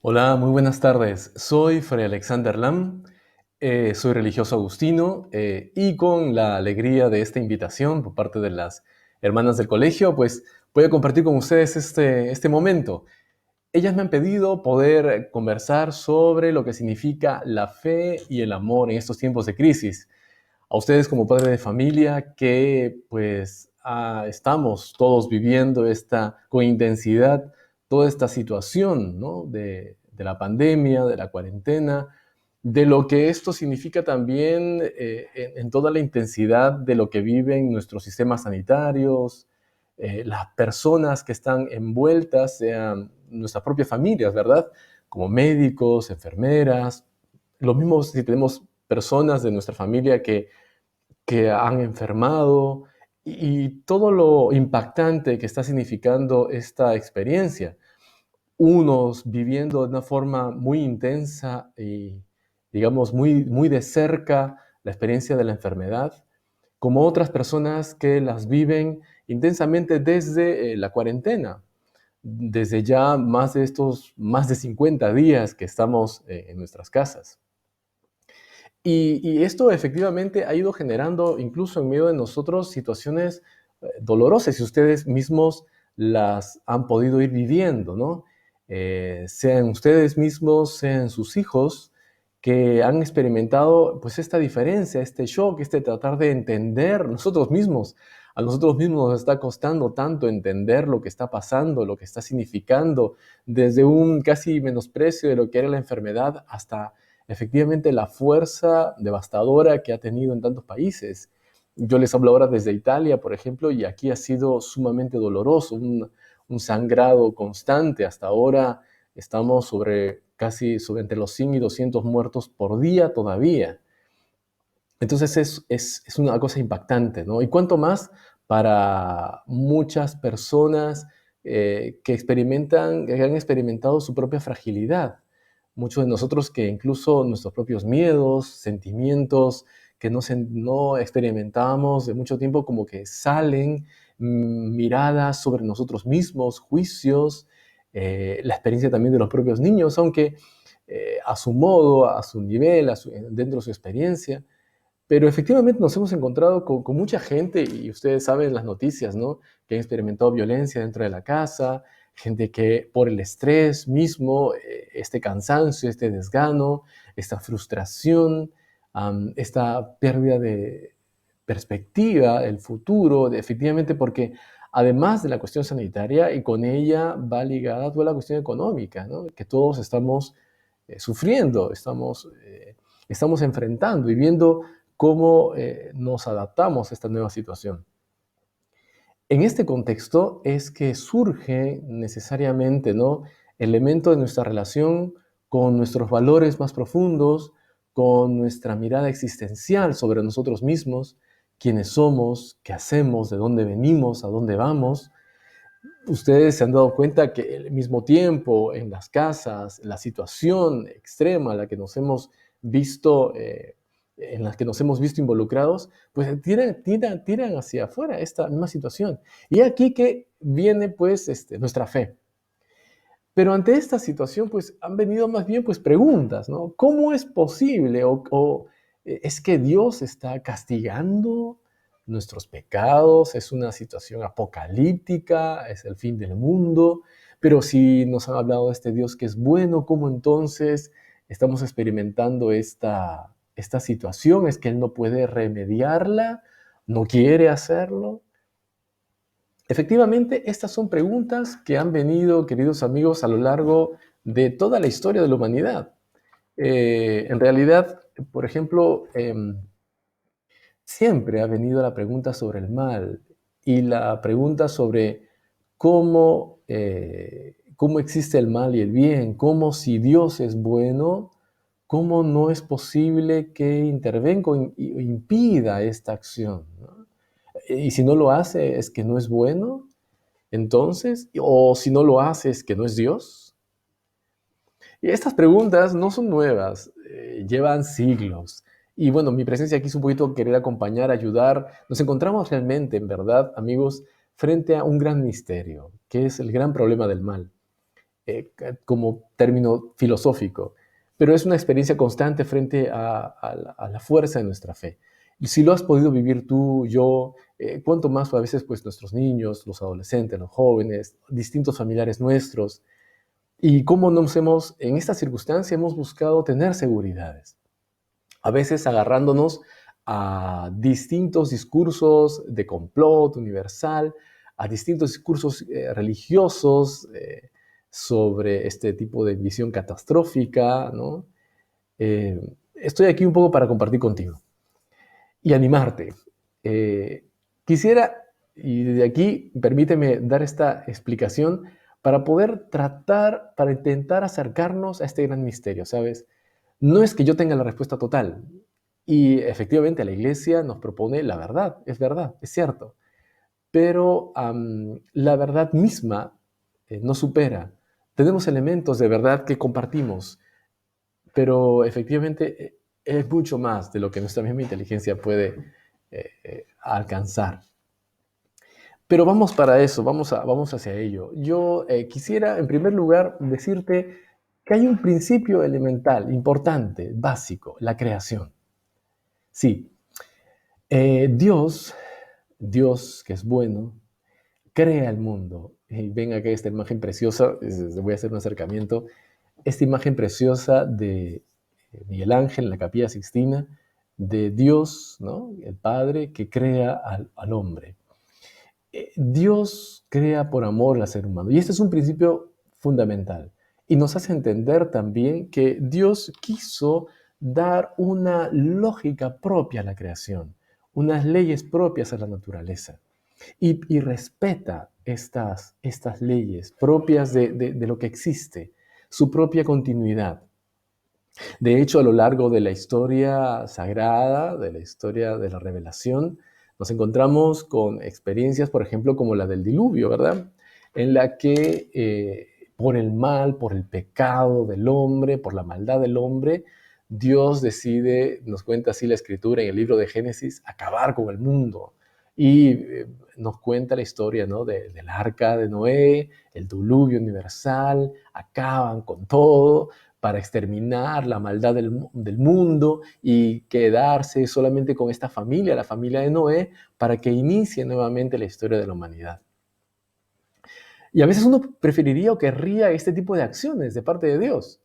Hola, muy buenas tardes. Soy Fray Alexander Lam, soy religioso agustino y con la alegría de esta invitación por parte de las hermanas del colegio, pues voy a compartir con ustedes este momento. Ellas me han pedido poder conversar sobre lo que significa la fe y el amor en estos tiempos de crisis. A ustedes como padres de familia que pues estamos todos viviendo con intensidad toda esta situación, ¿no? de la pandemia, de la cuarentena, de lo que esto significa también en toda la intensidad de lo que viven nuestros sistemas sanitarios, las personas que están envueltas, sean nuestras propias familias, ¿verdad? Como médicos, enfermeras, lo mismo si tenemos personas de nuestra familia que han enfermado y todo lo impactante que está significando esta experiencia. Unos viviendo de una forma muy intensa y, digamos, muy de cerca la experiencia de la enfermedad, como otras personas que las viven intensamente desde la cuarentena, desde ya más de 50 días que estamos en nuestras casas. Y esto efectivamente ha ido generando incluso en medio de nosotros situaciones dolorosas y ustedes mismos las han podido ir viviendo, ¿no? Sean ustedes mismos, sean sus hijos, que han experimentado pues esta diferencia, este shock, este tratar de entender nosotros mismos. A nosotros mismos nos está costando tanto entender lo que está pasando, lo que está significando, desde un casi menosprecio de lo que era la enfermedad hasta efectivamente la fuerza devastadora que ha tenido en tantos países. Yo les hablo ahora desde Italia, por ejemplo, y aquí ha sido sumamente doloroso, un sangrado constante. Hasta ahora estamos sobre entre los 100 y 200 muertos por día todavía. Entonces es una cosa impactante, ¿no? Y cuánto más para muchas personas que han experimentado su propia fragilidad. Muchos de nosotros que incluso nuestros propios miedos, sentimientos que no experimentábamos de mucho tiempo, como que salen miradas sobre nosotros mismos, juicios, la experiencia también de los propios niños, aunque a su modo, a su nivel, dentro de su experiencia. Pero efectivamente nos hemos encontrado con mucha gente, y ustedes saben las noticias, ¿no? Que han experimentado violencia dentro de la casa, gente que por el estrés mismo, este cansancio, este desgano, esta frustración, esta pérdida de perspectiva, el futuro, efectivamente porque además de la cuestión sanitaria, y con ella va ligada toda la cuestión económica, ¿no? Que todos estamos sufriendo, estamos enfrentando y viendo cómo nos adaptamos a esta nueva situación. En este contexto es que surge necesariamente, ¿no? Elemento de nuestra relación con nuestros valores más profundos, con nuestra mirada existencial sobre nosotros mismos, quiénes somos, qué hacemos, de dónde venimos, a dónde vamos. Ustedes se han dado cuenta que al mismo tiempo en las casas, la situación extrema a la que nos hemos visto, en la que nos hemos visto involucrados, pues tiran hacia afuera esta misma situación. Y aquí que viene pues nuestra fe. Pero ante esta situación pues han venido más bien pues preguntas, ¿no? ¿Cómo es posible es que Dios está castigando nuestros pecados? ¿Es una situación apocalíptica? ¿Es el fin del mundo? Pero si nos han hablado de este Dios que es bueno, ¿cómo entonces estamos experimentando esta situación? ¿Es que Él no puede remediarla? ¿No quiere hacerlo? Efectivamente, estas son preguntas que han venido, queridos amigos, a lo largo de toda la historia de la humanidad. En realidad, por ejemplo, siempre ha venido la pregunta sobre el mal y la pregunta sobre cómo existe el mal y el bien, cómo si Dios es bueno, cómo no es posible que intervenga o impida esta acción, ¿no? Y si no lo hace, es que no es bueno. Entonces, o si no lo haces, que no es Dios. Y estas preguntas no son nuevas, llevan siglos. Y bueno, mi presencia aquí es un poquito querer acompañar, ayudar. Nos encontramos realmente, en verdad, amigos, frente a un gran misterio, que es el gran problema del mal. como término filosófico, pero es una experiencia constante frente a la fuerza de nuestra fe. Y si lo has podido vivir tú, yo, cuánto más a veces pues nuestros niños, los adolescentes, los jóvenes, distintos familiares nuestros, y cómo en esta circunstancia hemos buscado tener seguridades, a veces agarrándonos a distintos discursos de complot universal, a distintos discursos religiosos sobre este tipo de visión catastrófica, ¿no? Estoy aquí un poco para compartir contigo y animarte. Quisiera, y desde aquí permíteme dar esta explicación para poder tratar, para intentar acercarnos a este gran misterio, ¿sabes? No es que yo tenga la respuesta total. Y efectivamente la iglesia nos propone la verdad, es cierto. Pero la verdad misma nos supera. Tenemos elementos de verdad que compartimos, pero efectivamente es mucho más de lo que nuestra misma inteligencia puede alcanzar. Pero vamos para eso, vamos hacia ello. Yo quisiera, en primer lugar, decirte que hay un principio elemental, importante, básico, la creación. Sí, Dios que es bueno, crea el mundo. Y ven acá esta imagen preciosa, voy a hacer un acercamiento. Esta imagen preciosa de Miguel Ángel en la Capilla Sixtina, de Dios, ¿no? El Padre que crea al hombre. Dios crea por amor al ser humano. Y este es un principio fundamental. Y nos hace entender también que Dios quiso dar una lógica propia a la creación, unas leyes propias a la naturaleza. Y respeta estas leyes propias de lo que existe, su propia continuidad. De hecho, a lo largo de la historia sagrada, de la historia de la revelación, nos encontramos con experiencias, por ejemplo, como la del diluvio, ¿verdad? En la que por el mal, por el pecado del hombre, por la maldad del hombre, Dios decide, nos cuenta así la escritura en el libro de Génesis, acabar con el mundo. Y nos cuenta la historia, ¿no? Del arca de Noé, el diluvio universal, acaban con todo para exterminar la maldad del mundo y quedarse solamente con esta familia, la familia de Noé, para que inicie nuevamente la historia de la humanidad. Y a veces uno preferiría o querría este tipo de acciones de parte de Dios.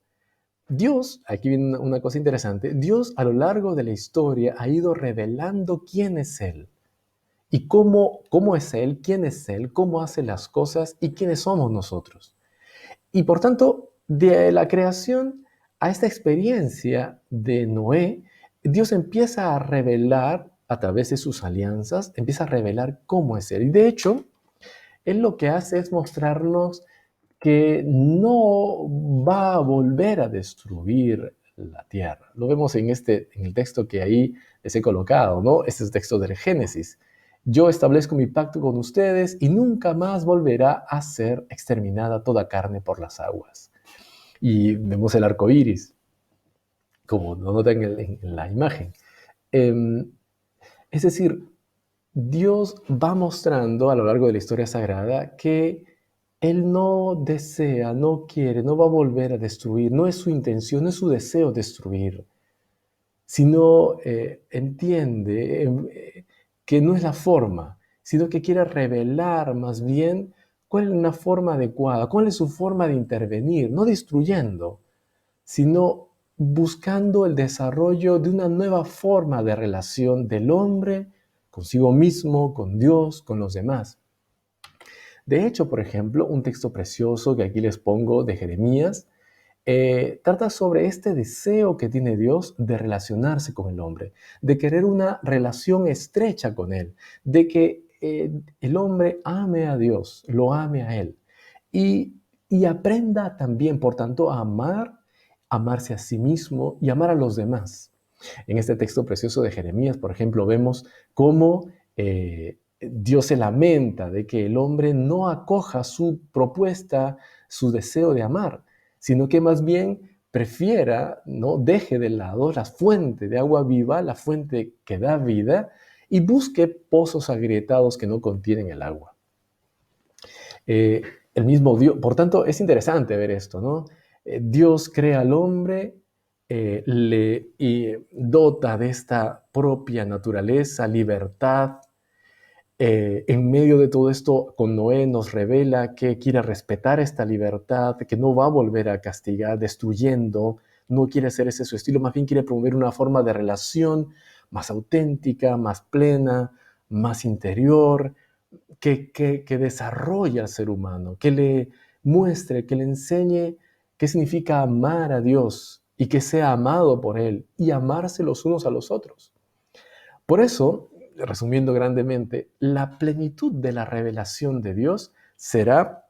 Dios, aquí viene una cosa interesante, Dios a lo largo de la historia ha ido revelando quién es Él y cómo es Él, quién es Él, cómo hace las cosas y quiénes somos nosotros. Y por tanto, de la creación a esta experiencia de Noé, Dios empieza a revelar a través de sus alianzas, empieza a revelar cómo es Él. Y de hecho, Él lo que hace es mostrarnos que no va a volver a destruir la tierra. Lo vemos en el texto que ahí les he colocado, ¿no? Este es el texto del Génesis. Yo establezco mi pacto con ustedes y nunca más volverá a ser exterminada toda carne por las aguas. Y vemos el arco iris, como lo notan en la imagen. Es decir, Dios va mostrando a lo largo de la historia sagrada que Él no desea, no quiere, no va a volver a destruir, no es su intención, no es su deseo destruir, sino entiende que no es la forma, sino que quiere revelar más bien cuál es una forma adecuada, cuál es su forma de intervenir, no destruyendo, sino buscando el desarrollo de una nueva forma de relación del hombre consigo mismo, con Dios, con los demás. De hecho, por ejemplo, un texto precioso que aquí les pongo de Jeremías, trata sobre este deseo que tiene Dios de relacionarse con el hombre, de querer una relación estrecha con Él, de que el hombre ame a Dios, lo ame a Él y aprenda también, por tanto, a amar, amarse a sí mismo y amar a los demás. En este texto precioso de Jeremías, por ejemplo, vemos cómo Dios se lamenta de que el hombre no acoja su propuesta, su deseo de amar, sino que más bien prefiera, ¿no? Deje de lado la fuente de agua viva, la fuente que da vida, y busque pozos agrietados que no contienen el agua. El mismo Dios, por tanto, es interesante ver esto, ¿no? Dios crea al hombre, le y dota de esta propia naturaleza, libertad. En medio de todo esto, con Noé nos revela que quiere respetar esta libertad, que no va a volver a castigar destruyendo, no quiere hacer ese su estilo, más bien quiere promover una forma de relación más auténtica, más plena, más interior, que desarrolle al ser humano, que le muestre, que le enseñe qué significa amar a Dios y que sea amado por Él y amarse los unos a los otros. Por eso, resumiendo grandemente, la plenitud de la revelación de Dios será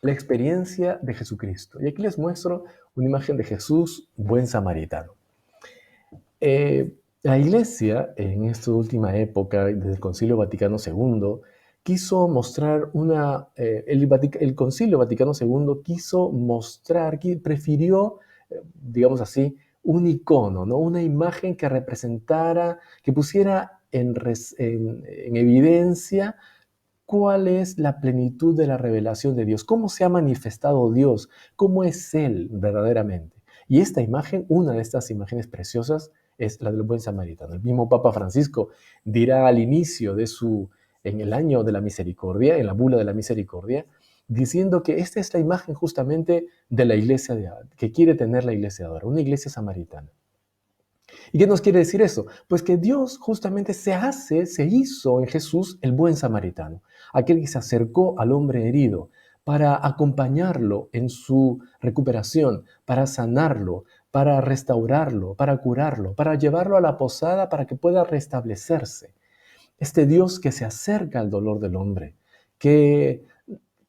la experiencia de Jesucristo. Y aquí les muestro una imagen de Jesús, buen samaritano. La Iglesia, en esta última época, desde el Concilio Vaticano II, quiso mostrar el Concilio Vaticano II quiso mostrar, que prefirió, digamos así, un icono, ¿no? Una imagen que representara, que pusiera en evidencia cuál es la plenitud de la revelación de Dios, cómo se ha manifestado Dios, cómo es Él verdaderamente. Y esta imagen, una de estas imágenes preciosas, es la del buen samaritano. El mismo Papa Francisco dirá al inicio en el año de la misericordia, en la bula de la misericordia, diciendo que esta es la imagen justamente de la iglesia que quiere tener la iglesia ahora, una iglesia samaritana. ¿Y qué nos quiere decir eso? Pues que Dios justamente se hizo en Jesús el buen samaritano, aquel que se acercó al hombre herido para acompañarlo en su recuperación, para sanarlo, para restaurarlo, para curarlo, para llevarlo a la posada para que pueda restablecerse. Este Dios que se acerca al dolor del hombre, que,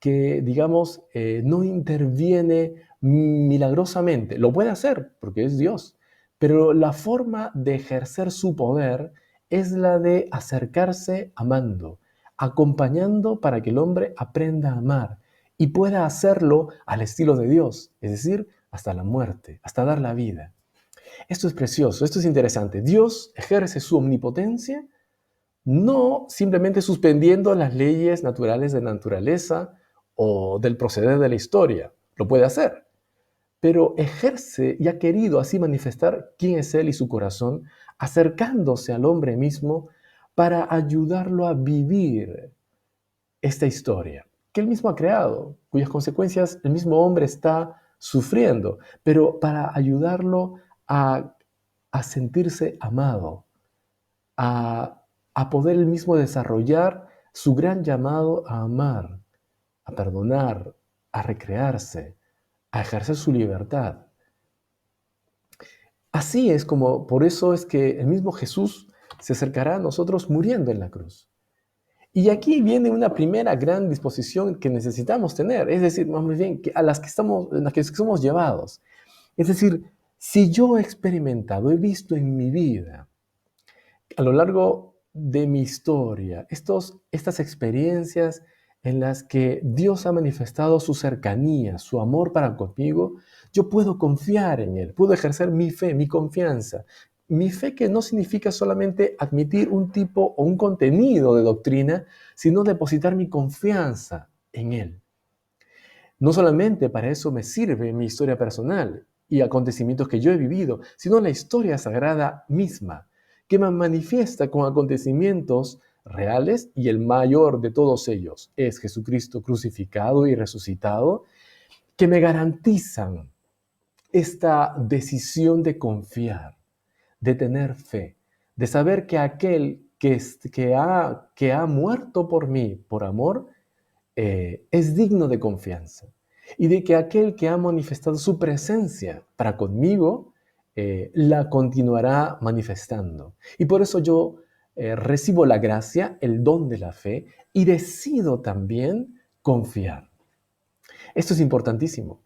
que digamos, no interviene milagrosamente. Lo puede hacer porque es Dios, pero la forma de ejercer su poder es la de acercarse amando, acompañando para que el hombre aprenda a amar y pueda hacerlo al estilo de Dios, es decir, hasta la muerte, hasta dar la vida. Esto es precioso, esto es interesante. Dios ejerce su omnipotencia no simplemente suspendiendo las leyes naturales de la naturaleza o del proceder de la historia, lo puede hacer, pero ejerce y ha querido así manifestar quién es Él y su corazón, acercándose al hombre mismo para ayudarlo a vivir esta historia que Él mismo ha creado, cuyas consecuencias el mismo hombre está sufriendo, pero para ayudarlo a, a sentirse amado, a, a poder él mismo desarrollar su gran llamado a amar, a perdonar, a recrearse, a ejercer su libertad. Así es como, por eso es que el mismo Jesús se acercará a nosotros muriendo en la cruz. Y aquí viene una primera gran disposición que necesitamos tener, es decir, más bien en las que somos llevados. Es decir, si yo he experimentado, he visto en mi vida a lo largo de mi historia, estas experiencias en las que Dios ha manifestado su cercanía, su amor para conmigo, yo puedo confiar en Él, puedo ejercer mi fe, mi confianza. Mi fe que no significa solamente admitir un tipo o un contenido de doctrina, sino depositar mi confianza en Él. No solamente para eso me sirve mi historia personal y acontecimientos que yo he vivido, sino la historia sagrada misma, que me manifiesta con acontecimientos reales y el mayor de todos ellos es Jesucristo crucificado y resucitado, que me garantizan esta decisión de confiar, de tener fe, de saber que aquel que ha muerto por mí, por amor, es digno de confianza y de que aquel que ha manifestado su presencia para conmigo, la continuará manifestando. Y por eso yo recibo la gracia, el don de la fe y decido también confiar. Esto es importantísimo.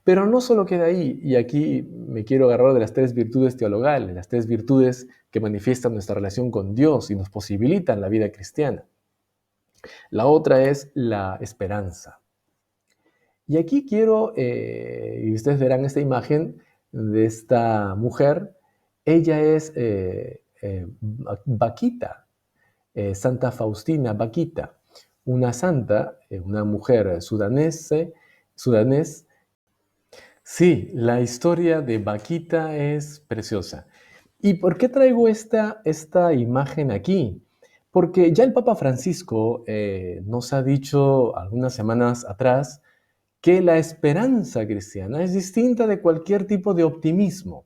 Pero no solo queda ahí, y aquí me quiero agarrar de las tres virtudes teologales, las tres virtudes que manifiestan nuestra relación con Dios y nos posibilitan la vida cristiana. La otra es la esperanza. Y aquí quiero, y ustedes verán esta imagen de esta mujer, ella es Baquita, Santa Faustina Baquita, una santa, una mujer sudanés. Sí, la historia de Vaquita es preciosa. ¿Y por qué traigo esta imagen aquí? Porque ya el Papa Francisco nos ha dicho algunas semanas atrás que la esperanza cristiana es distinta de cualquier tipo de optimismo.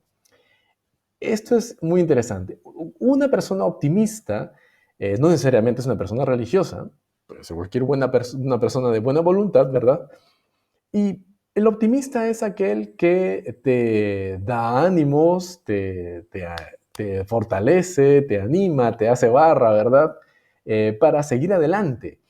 Esto es muy interesante. Una persona optimista no necesariamente es una persona religiosa, puede ser cualquier una persona de buena voluntad, ¿verdad? Y el optimista es aquel que te da ánimos, te fortalece, te anima, te hace barra, ¿verdad? Para seguir adelante.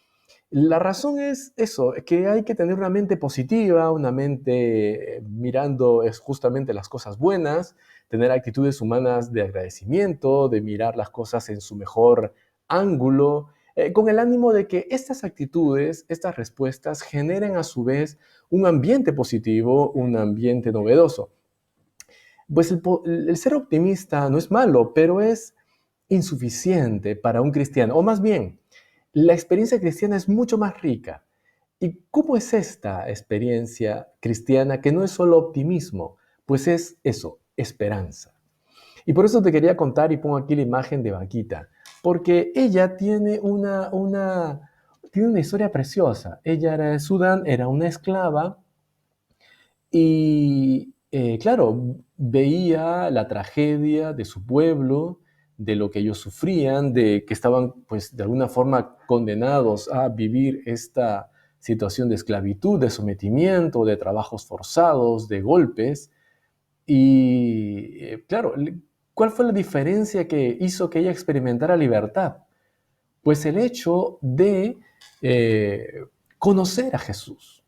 La razón es eso, que hay que tener una mente positiva, una mente mirando es justamente las cosas buenas, tener actitudes humanas de agradecimiento, de mirar las cosas en su mejor ángulo, con el ánimo de que estas actitudes, estas respuestas generen a su vez un ambiente positivo, un ambiente novedoso. Pues el ser optimista no es malo, pero es insuficiente para un cristiano, o más bien, la experiencia cristiana es mucho más rica. ¿Y cómo es esta experiencia cristiana que no es solo optimismo? Pues es eso, esperanza. Y por eso te quería contar y pongo aquí la imagen de Vaquita, porque ella tiene una historia preciosa. Ella era de Sudán, era una esclava y, claro, veía la tragedia de su pueblo, de lo que ellos sufrían, de que estaban, pues, de alguna forma condenados a vivir esta situación de esclavitud, de sometimiento, de trabajos forzados, de golpes. Y, claro, ¿cuál fue la diferencia que hizo que ella experimentara libertad? Pues el hecho de conocer a Jesús.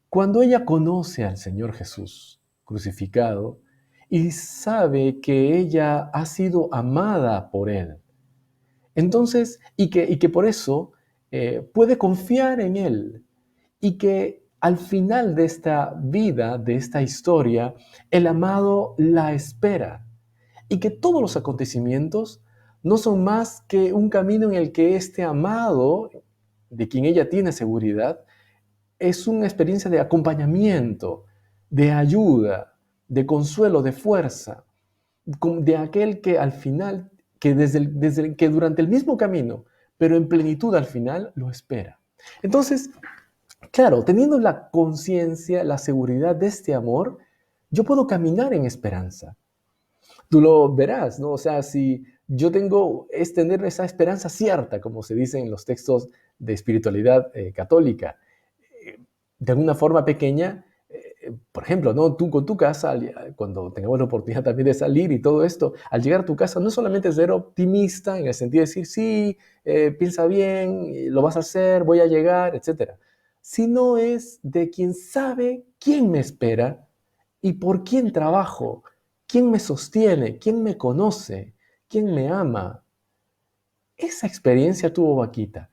Cuando ella conoce al Señor Jesús crucificado y sabe que ella ha sido amada por Él, entonces, y que por eso puede confiar en Él, y que al final de esta vida, de esta historia, el amado la espera, y que todos los acontecimientos no son más que un camino en el que este amado, de quien ella tiene seguridad, es una experiencia de acompañamiento, de ayuda, de consuelo, de fuerza, de aquel que al final, que que durante el mismo camino, pero en plenitud al final, lo espera. Entonces, claro, teniendo la conciencia, la seguridad de este amor, yo puedo caminar en esperanza. Tú lo verás, ¿no? O sea, si yo tengo, es tener esa esperanza cierta, como se dice en los textos de espiritualidad católica, de alguna forma pequeña, por ejemplo, ¿no? Tú con tu casa, cuando tengamos la oportunidad también de salir y todo esto, al llegar a tu casa, no solamente ser optimista en el sentido de decir, sí, piensa bien, lo vas a hacer, voy a llegar, etcétera, sino es de quien sabe quién me espera y por quién trabajo, quién me sostiene, quién me conoce, quién me ama. Esa experiencia tuvo Vaquita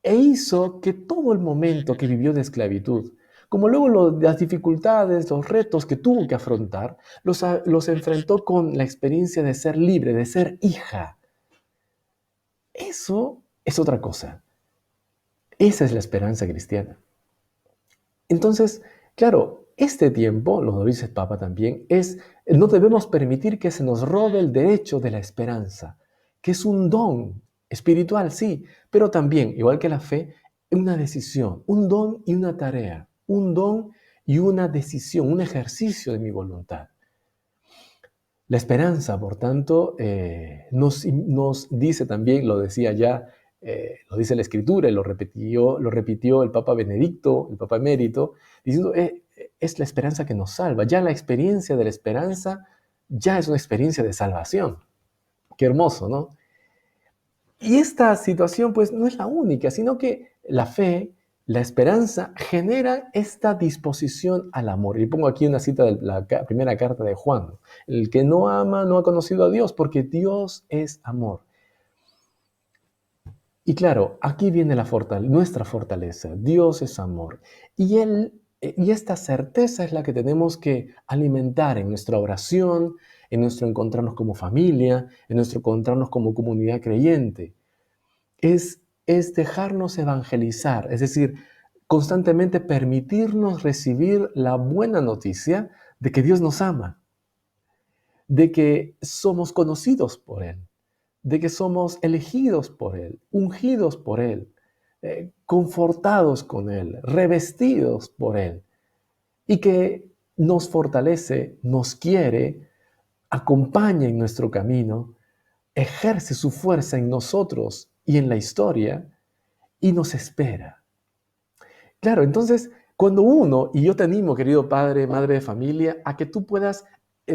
e hizo que todo el momento que vivió de esclavitud, como luego las dificultades, los retos que tuvo que afrontar, los enfrentó con la experiencia de ser libre, de ser hija. Eso es otra cosa. Esa es la esperanza cristiana. Entonces, claro, este tiempo, lo dice el Papa también, no debemos permitir que se nos robe el derecho de la esperanza, que es un don espiritual, sí, pero también, igual que la fe, una decisión, un don y una tarea, un don y una decisión, un ejercicio de mi voluntad. La esperanza, por tanto, nos dice también, lo decía ya, lo dice la Escritura y lo repitió el Papa Benedicto, el Papa Emérito, diciendo, es la esperanza que nos salva. Ya la experiencia de la esperanza ya es una experiencia de salvación. Qué hermoso, ¿no? Y esta situación, pues, no es la única, sino que la fe, la esperanza, genera esta disposición al amor. Y pongo aquí una cita de la primera carta de Juan. El que no ama no ha conocido a Dios, porque Dios es amor. Y claro, aquí viene nuestra fortaleza. Dios es amor. Y esta certeza es la que tenemos que alimentar en nuestra oración, en nuestro encontrarnos como familia, en nuestro encontrarnos como comunidad creyente. Es es dejarnos evangelizar, es decir, constantemente permitirnos recibir la buena noticia de que Dios nos ama, de que somos conocidos por Él, de que somos elegidos por Él, ungidos por Él, confortados con Él, revestidos por Él, y que nos fortalece, nos quiere, acompaña en nuestro camino, ejerce su fuerza en nosotros y en la historia, y nos espera. Claro, entonces, cuando uno, y yo te animo, querido padre, madre de familia, a que tú puedas,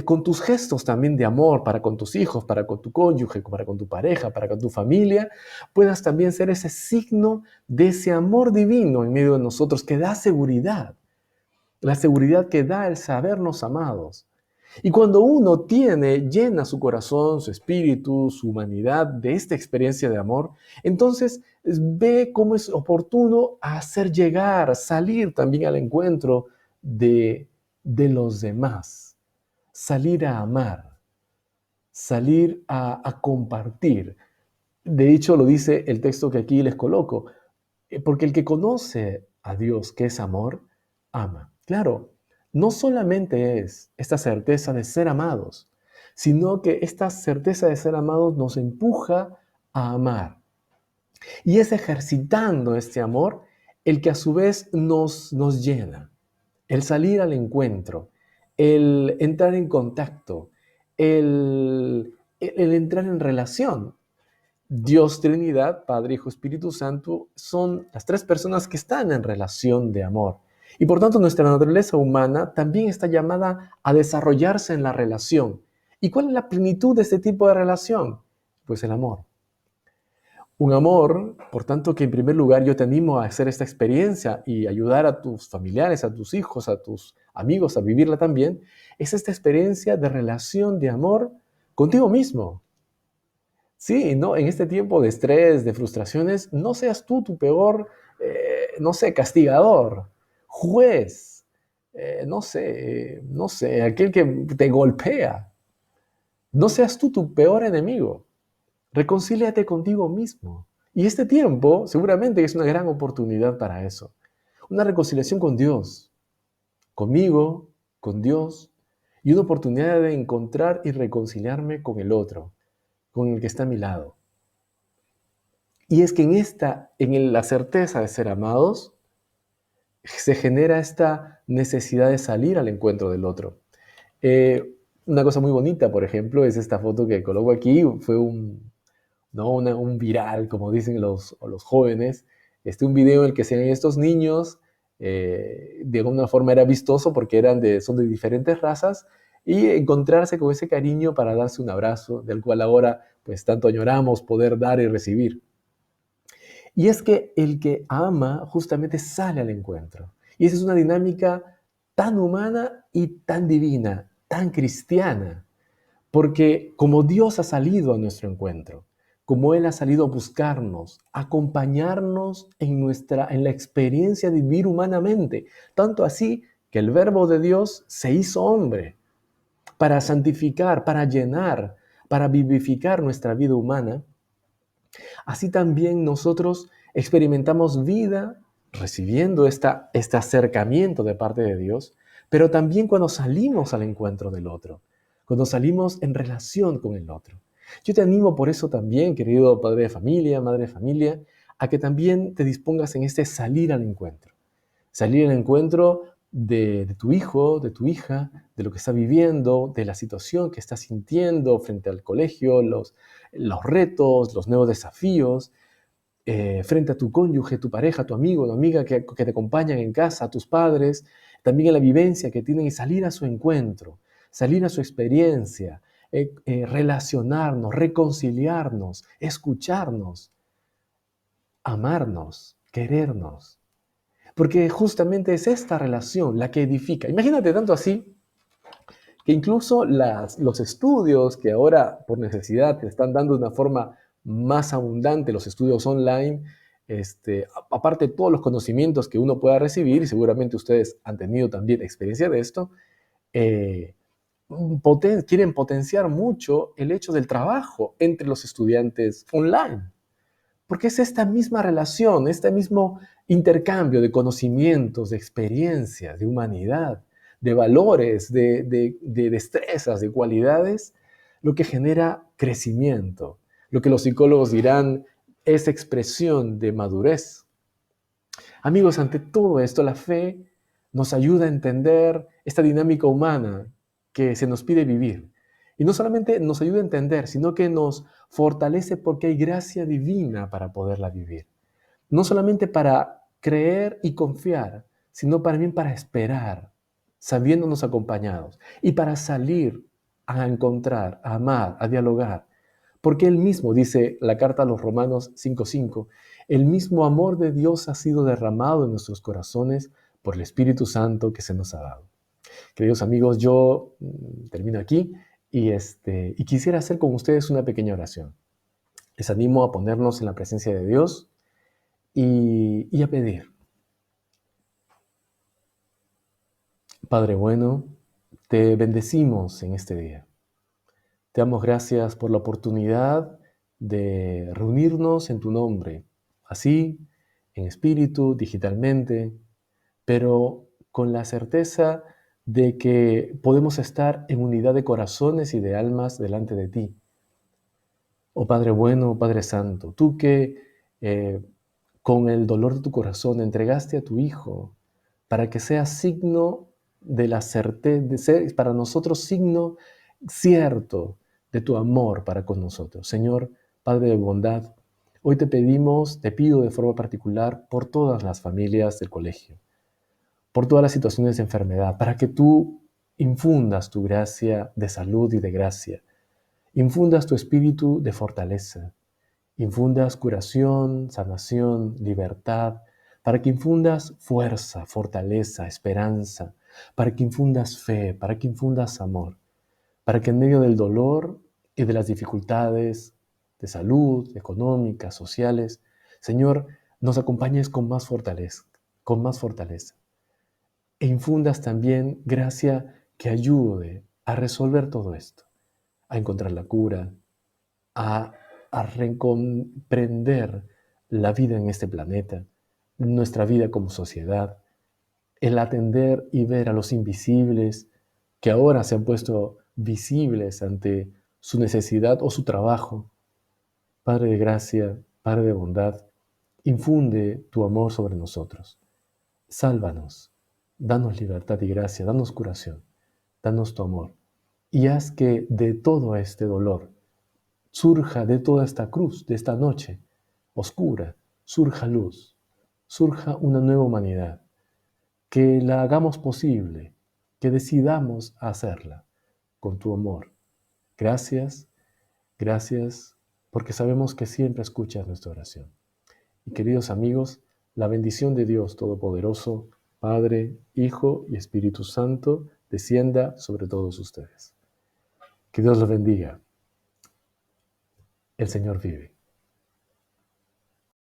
con tus gestos también de amor para con tus hijos, para con tu cónyuge, para con tu pareja, para con tu familia, puedas también ser ese signo de ese amor divino en medio de nosotros que da seguridad, la seguridad que da el sabernos amados. Y cuando uno llena su corazón, su espíritu, su humanidad de esta experiencia de amor, entonces ve cómo es oportuno hacer llegar, salir también al encuentro de los demás, salir a amar, salir a compartir. De hecho, lo dice el texto que aquí les coloco, porque el que conoce a Dios, que es amor, ama. Claro, no solamente es esta certeza de ser amados, sino que esta certeza de ser amados nos empuja a amar. Y es ejercitando este amor el que a su vez nos llena. El salir al encuentro, el entrar en contacto, el entrar en relación. Dios Trinidad, Padre, Hijo, Espíritu Santo, son las tres personas que están en relación de amor. Y por tanto, nuestra naturaleza humana también está llamada a desarrollarse en la relación. ¿Y cuál es la plenitud de este tipo de relación? Pues el amor. Un amor, por tanto, que en primer lugar yo te animo a hacer esta experiencia y ayudar a tus familiares, a tus hijos, a tus amigos a vivirla también, es esta experiencia de relación de amor contigo mismo. Sí, no, en este tiempo de estrés, de frustraciones, no seas tú tu peor, no sé, castigador, juez, no sé, aquel que te golpea. No seas tú tu peor enemigo. Reconcíliate contigo mismo. Y este tiempo seguramente es una gran oportunidad para eso. Una reconciliación con Dios, conmigo, con Dios, y una oportunidad de encontrar y reconciliarme con el otro, con el que está a mi lado. Y es que en la certeza de ser amados, se genera esta necesidad de salir al encuentro del otro. Una cosa muy bonita, por ejemplo, es esta foto que coloco aquí. Fue un viral, como dicen los jóvenes. Un video en el que se ven estos niños, de alguna forma era vistoso porque son de diferentes razas, y encontrarse con ese cariño para darse un abrazo, del cual ahora pues tanto añoramos poder dar y recibir. Y es que el que ama justamente sale al encuentro. Y esa es una dinámica tan humana y tan divina, tan cristiana, porque como Dios ha salido a nuestro encuentro, como Él ha salido a buscarnos, a acompañarnos en la experiencia de vivir humanamente, tanto así que el Verbo de Dios se hizo hombre para santificar, para llenar, para vivificar nuestra vida humana. Así también nosotros experimentamos vida recibiendo este acercamiento de parte de Dios, pero también cuando salimos al encuentro del otro, cuando salimos en relación con el otro. Yo te animo por eso también, querido padre de familia, madre de familia, a que también te dispongas en este salir al encuentro. Salir al encuentro de tu hijo, de tu hija, de lo que está viviendo, de la situación que está sintiendo frente al colegio, los retos, los nuevos desafíos, frente a tu cónyuge, tu pareja, tu amigo, tu amiga que te acompañan en casa, a tus padres, también en la vivencia que tienen, y salir a su encuentro, salir a su experiencia, relacionarnos, reconciliarnos, escucharnos, amarnos, querernos. Porque justamente es esta relación la que edifica. Imagínate tanto así que incluso los estudios que ahora por necesidad te están dando de una forma más abundante, los estudios online, aparte de todos los conocimientos que uno pueda recibir, y seguramente ustedes han tenido también experiencia de esto, eh, quieren potenciar mucho el hecho del trabajo entre los estudiantes online. Porque es esta misma relación, este mismo intercambio de conocimientos, de experiencias, de humanidad, de valores, de destrezas, de cualidades, lo que genera crecimiento, lo que los psicólogos dirán es expresión de madurez. Amigos, ante todo esto, la fe nos ayuda a entender esta dinámica humana que se nos pide vivir. Y no solamente nos ayuda a entender, sino que nos fortalece porque hay gracia divina para poderla vivir. No solamente para creer y confiar, sino también para esperar, sabiéndonos acompañados, y para salir a encontrar, a amar, a dialogar. Porque Él mismo, dice la carta a los Romanos 5:5, el mismo amor de Dios ha sido derramado en nuestros corazones por el Espíritu Santo que se nos ha dado. Queridos amigos, yo termino aquí y quisiera hacer con ustedes una pequeña oración. Les animo a ponernos en la presencia de Dios y a pedir. Padre bueno, te bendecimos en este día. Te damos gracias por la oportunidad de reunirnos en tu nombre, así, en espíritu, digitalmente, pero con la certeza de que podemos estar en unidad de corazones y de almas delante de ti. Oh Padre bueno, Padre Santo, tú que eh, con el dolor de tu corazón entregaste a tu Hijo para que sea signo de la certeza, de ser para nosotros signo cierto de tu amor para con nosotros. Señor, Padre de bondad, hoy te pedimos, te pido de forma particular por todas las familias del colegio, por todas las situaciones de enfermedad, para que tú infundas tu gracia de salud y de gracia, infundas tu espíritu de fortaleza, infundas curación, sanación, libertad, para que infundas fuerza, fortaleza, esperanza, para que infundas fe, para que infundas amor, para que en medio del dolor y de las dificultades de salud, económicas, sociales, Señor, nos acompañes con más fortaleza. E infundas también gracia que ayude a resolver todo esto, a encontrar la cura, a, a recomprender la vida en este planeta, nuestra vida como sociedad, el atender y ver a los invisibles que ahora se han puesto visibles ante su necesidad o su trabajo. Padre de gracia, Padre de bondad, infunde tu amor sobre nosotros. Sálvanos, danos libertad y gracia, danos curación, danos tu amor y haz que de todo este dolor surja, de toda esta cruz, de esta noche oscura, surja luz, surja una nueva humanidad, que la hagamos posible, que decidamos hacerla con tu amor. Gracias, gracias, porque sabemos que siempre escuchas nuestra oración. Y queridos amigos, la bendición de Dios Todopoderoso, Padre, Hijo y Espíritu Santo, descienda sobre todos ustedes. Que Dios los bendiga. El Señor vive.